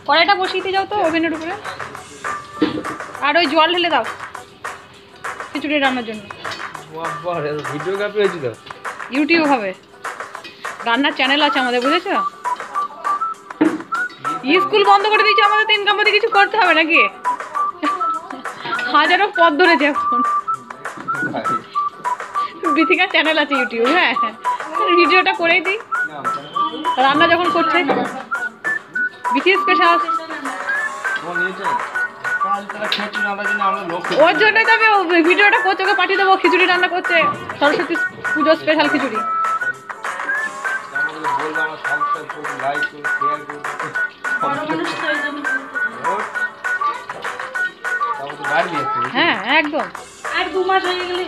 কড়াইটা বসিয়ে যাও তো ওভেনের উপরে, আর ওই জল ঢেলে দাও খিচুড়ি রান্নার জন্য। ভিডিওগ্রাফি হয়েছিল, ইউটিউব হবে, রান্নার চ্যানেল আছে আমাদের, বুঝেছো? স্কুল বন্ধ করে দিয়েছে আমাদের, তো ইনকাম করতে কিছু করতে হবে নাকি? হাজারো পথ ধরেছে এখন। বিথিকার চ্যানেল আছে ইউটিউব। হ্যাঁ, ভিডিওটা করেই দিই রান্না যখন করছে। বিথি স্পেশাল, ওর জন্যই তো আমি ভিডিওটা করছে, ওকে পাঠিয়ে দেবো। খিচুড়ি রান্না করছে, সরস্বতী পুজো স্পেশাল খিচুড়ি। হ্যাঁ একদম, আর 2 মাস হয়ে গেলে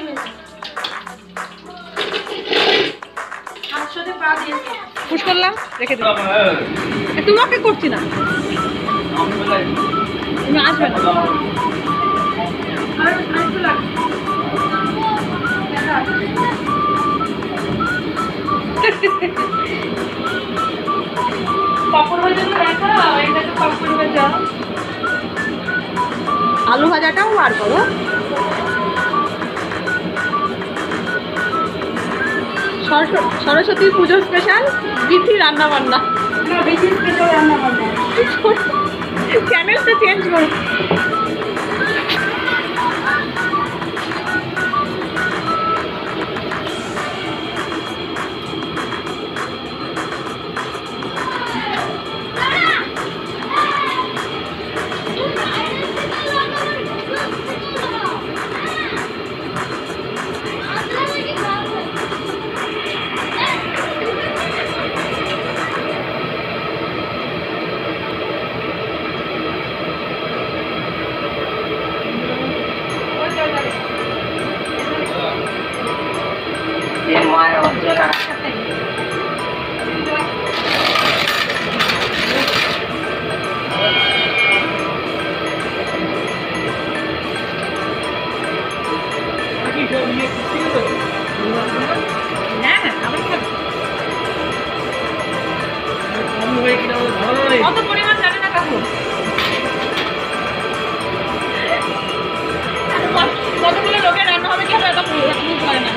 একসাথে পা দিয়েছে পুশ করলাম, রেখে দিলাম। তোমাকে করছি না, তুমি আসবে না। আর একটু লাগে পাপড় ভাজা তো দেখা, এটা তো পাপড় ভাজা। আলু ভাজাটাও বার করো। সরস্বতী পুজো স্পেশাল বিথি রান্না বান্না। না, বেশি স্পেশাল রান্না বান্না। চ্যানেলটা চেঞ্জ করো। কত পরিমাণ জানে না কাকু, কতগুলো লোকের রান্না হবে খেলে এত করে না।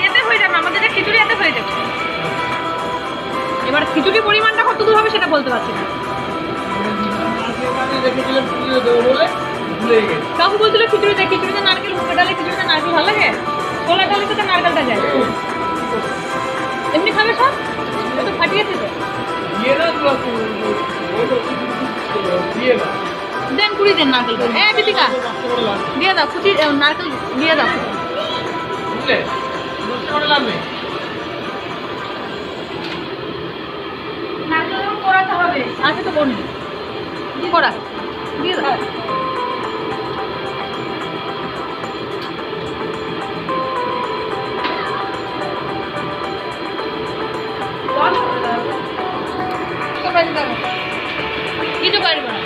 এতে হয়ে যাবে, আমাদের খিচুড়ি এতে হয়ে যাবে। এবার খিচুড়ি পরিমাণটা কত দূর হবে সেটা বলতে পারছি না। কাকু বলছিল খিচুড়িতে নারকেল, মুগের ডালে খিচুড়িতে নারকেল ভালো লাগে, ছোলা ডালে তো নারকেলটা যায়। এমনি খাবে সব, তো ফাটিয়েছে তো। দেন কুড়ি দেন নারকেল, হ্যাঁ বিতিকা দিয়ে দাও, কুচি নারকেল দিয়ে দাও। নারকেল করাতে হবে, আছে তো বোন করা, দিয়ে দাও। কিছু পারবো না,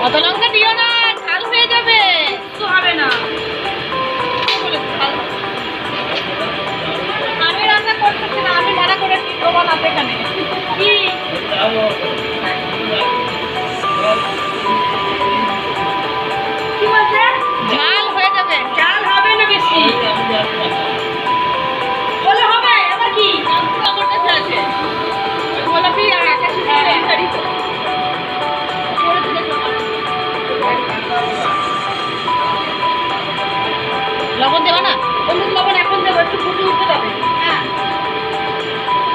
অত লঙ্কা দিও না, ঝাল হয়ে যাবে, তো হবে না। আমি রান্না করতেছি না, আমি মানা করেছি প্রমাণ আছে এখানে। কি কি বলছে? ঝাল হয়ে যাবে, চাল হবে না বেশি, বলে হবে আবার কি? আমার কাছে আছে গোলাপি আর আকাশি শাড়ি তো। লবণ দেবা না? হলুদ লবণ এখন দেবো, একটু ফুটে উঠতে হবে। হ্যাঁ,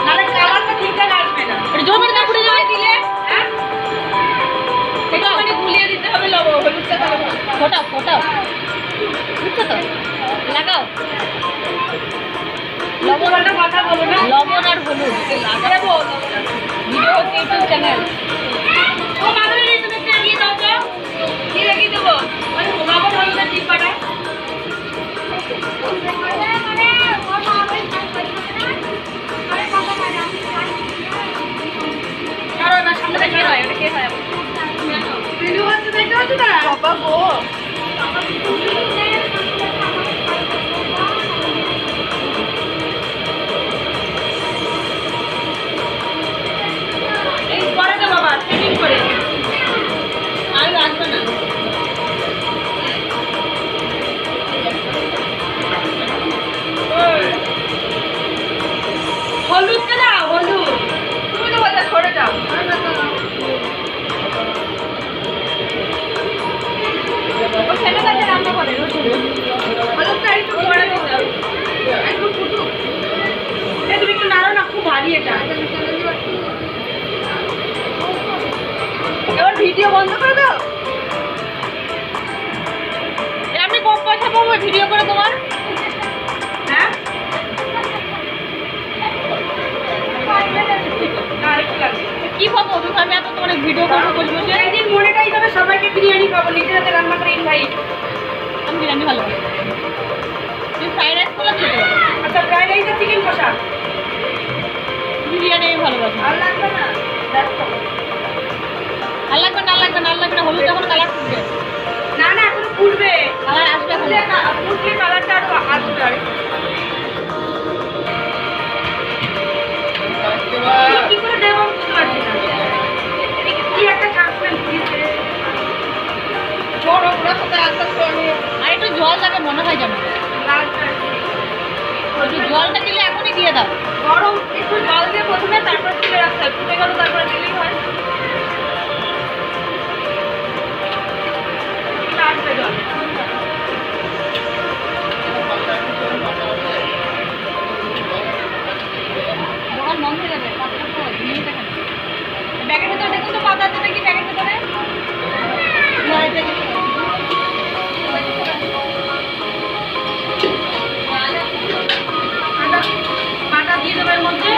নাহলে কালারটা ঠিকঠাক আসবে না। জমির না পুড়ে যাবে দিলে। হ্যাঁ, একটুখানি গুলিয়ে দিতে হবে লবণ, হলুদটা তাহলে ফোটাও ফোটাও, বুঝছো তো? লাগাও লবণটা কথা বলো না। লবণ আর হলুদ দেবো ভিডিও হচ্ছে ইউটিউব চ্যানেল। ও মাধুরী, তুমি একটু এগিয়ে দাও তো, কি এগিয়ে দেবো? মানে লবণ হলুদের টিপাটা আর না সামনে এটা কে হয়? এটা কে হয়? ভিডিও হচ্ছে, দেখতে পাচ্ছ না? বাবা গো, বাড়ি এটা। এবার ভিডিও বন্ধ করে দাও। আমি কম পয়সা পাবো ভিডিও করে তোমার? হ্যাঁ না, একটু লাগবে। কি পাবো তুমি? আমি এত তোমার ভিডিও করবো বলবো যে একদিন মনেটাই তবে সবাইকে বিরিয়ানি খাবো, নিজের হাতে রান্না করে ইনভাইট। আমি বিরিয়ানি ভালোবাসি। তুমি ফ্রাইড রাইস করলে খেতে পারো। আচ্ছা ফ্রাইড রাইস আর চিকেন কষা বিরিয়ানি আমি ভালোবাসি। আর লাগবে না? দেখো আর লাগবে না, আর লাগবে না, আর লাগবে না। হলুদ যখন কালার ফুটবে, না না এখনো ফুটবে, কালার আসবে এখন। ফুটলে কালারটা আরো আসবে। আর কি করে দেবো আমি বুঝতে পারছি না। কি একটা চাকমেন্ট দিয়েছে। বড় বড় সাথে একটা করে আর একটু জল লাগে মনে হয় যেন। একটু জলটা দিলে এখনই দিয়ে দাও। গরম একটু জল দিয়ে প্রথমে তারপর তুলে রাখতে হয়, ফুটে গেল তারপরে দিলেই হয়। আসবে জল। দোকান বন্ধ হয়ে যাবে। পাঁচটা পর নিয়ে দেখেন ব্যাগের ভিতরে দেখুন তো পাতা আছে নাকি ব্যাগের ভিতরে। আটা দিয়ে দেবো এর মধ্যে।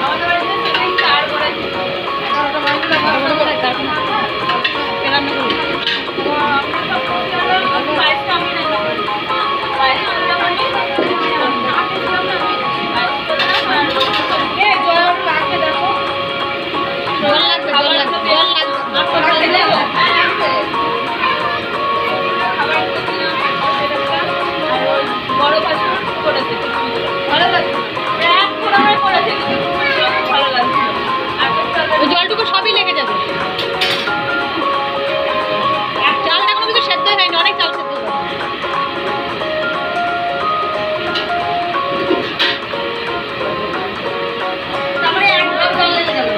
আমাদের বাড়িতে সেটাই চার করে 11টা বাজে রান্না করি। পায়েসটা আমি রান্না করি। পায়েস রান্না করি। জল লাগবে দেখো। জল লাগবে, জল লাগবে, জল লাগবে। লাগবে দেবো। বড় পাশে করেছে ভালো লাগছে। এক ফোড়নে করেছে কিন্তু খুব ভালো লাগছে। ওই জলটুকু সবই লেগে যাবে। চালটা কোনো কিছু সেদ্ধ হয়নি, অনেক চাল সেদ্ধ হবে। তারপরে একদম জল লেগে যাবে।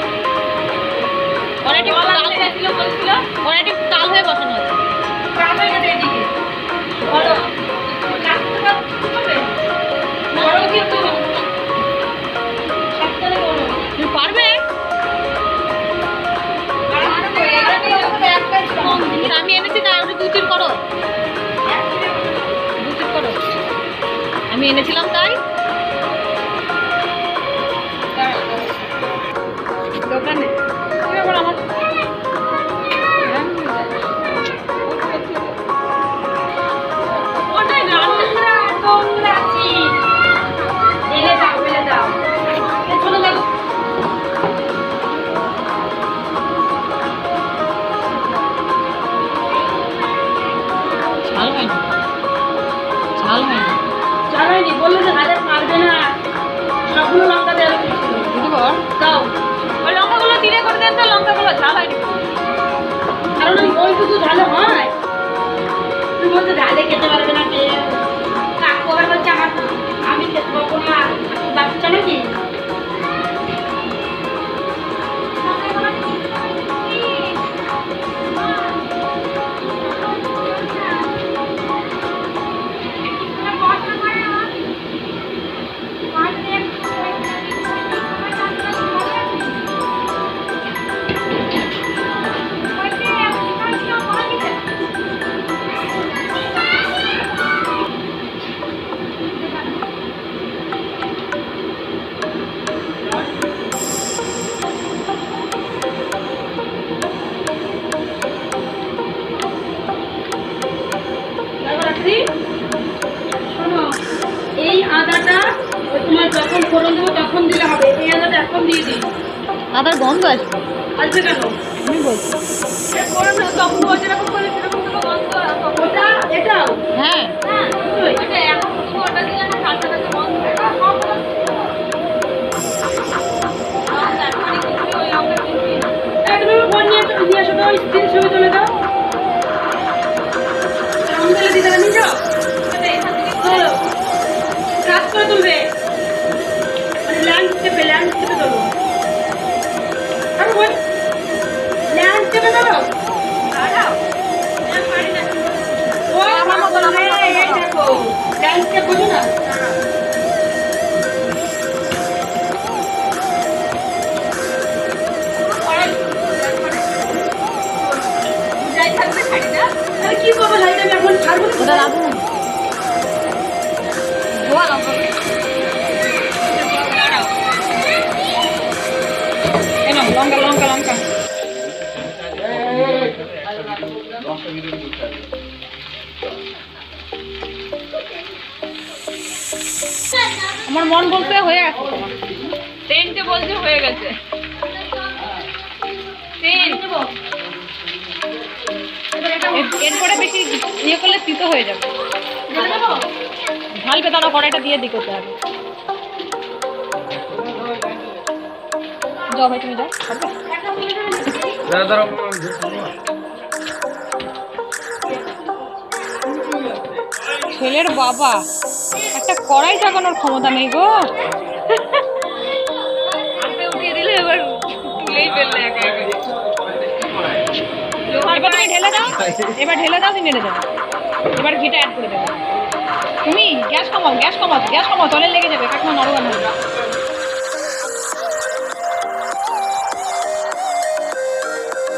অনেকটি জল তাল লাগবে ছিল বলছিল। অনেকটি তাল হয়ে বসানো আছে। কাজ হয়ে গেছে এদিকে। বলো লাগতে হবে। বড় কিন্তু সবটাই বড়। তুমি পারবে? কিন্তু আমি এনেছি না, ওটা দু-তিন করো, দু-তিন করো। আমি এনেছিলাম তাই। দোকানে এবার আমার ওটাই রান্না একদম রাখি। এলে দাও, এলে দাও। চলে যাও। ঝাল হয়নি, ঝাল হয়নি। জানাইনি, বললো যে হাজার পারবে না। সবগুলো লঙ্কা দেওয়া ছিল। বুঝতে পার দাও। ওই লঙ্কাগুলো দিলে করে দেন তো, লঙ্কাগুলো ঝাল হয়নি। কারণ ওইটুকু ঝালে হয়। তুমি বলছো ঝালে খেতে পারবে না কে? কাকু আবার বলছে আমি খেতে পারবো না। বাচ্চা নাকি? শোনো, এই আদাটা তোমার যখন ফোড়ন দেবো তখন দিলে হবে। এই আদাটা এখন দিয়ে দিই। আদার গন্ধ আসবে। আসবে কেন? আমি বলছি তখন ও যেরকম করে সেরকম তো গন্ধ। ওটা এটাও হ্যাঁ। ওটা এখন ওটা দিলে না ঠান্ডাটাকে বন্ধ করে তুমি ফোন নিয়ে আসো তো, ওই দিন ছবি তুলে দাও। রং তুলে দিতে পারি যাও। চলো কাজ করে তুলবে, মানে ল্যান্ডস্কেপে তুলবো। আর ওই ব্যালেন্সটা বোঝো না যাই থাকবে শাড়িটা তাহলে কি করবো লাইট আমি এখন ছাড়বো না ওটা রাখুন ধোয়া লঙ্কা লঙ্কা লঙ্কা লঙ্কা আমার মন বলতে হয়ে গেছে ট্রেনকে বলতে হয়ে গেছে এরপরে বেশি ইয়ে করলে তিতো হয়ে যাবে ঢালবে দাঁড়া কড়াইটা দিয়ে দিই করতে হবে যাও ভাই তুমি যাও ছেলের বাবা একটা কড়াই চাকানোর ক্ষমতা নেই গো হাতে উঠিয়ে দিলে এবার তুলেই ফেললে একা একা এবার তুমি ঢেলে দাও এবার ঢেলে দাও নেড়ে দেবো এবার ঘিটা অ্যাড করে দেবো তুমি গ্যাস কমাও তলে লেগে যাবে কাকিমা নরম হবে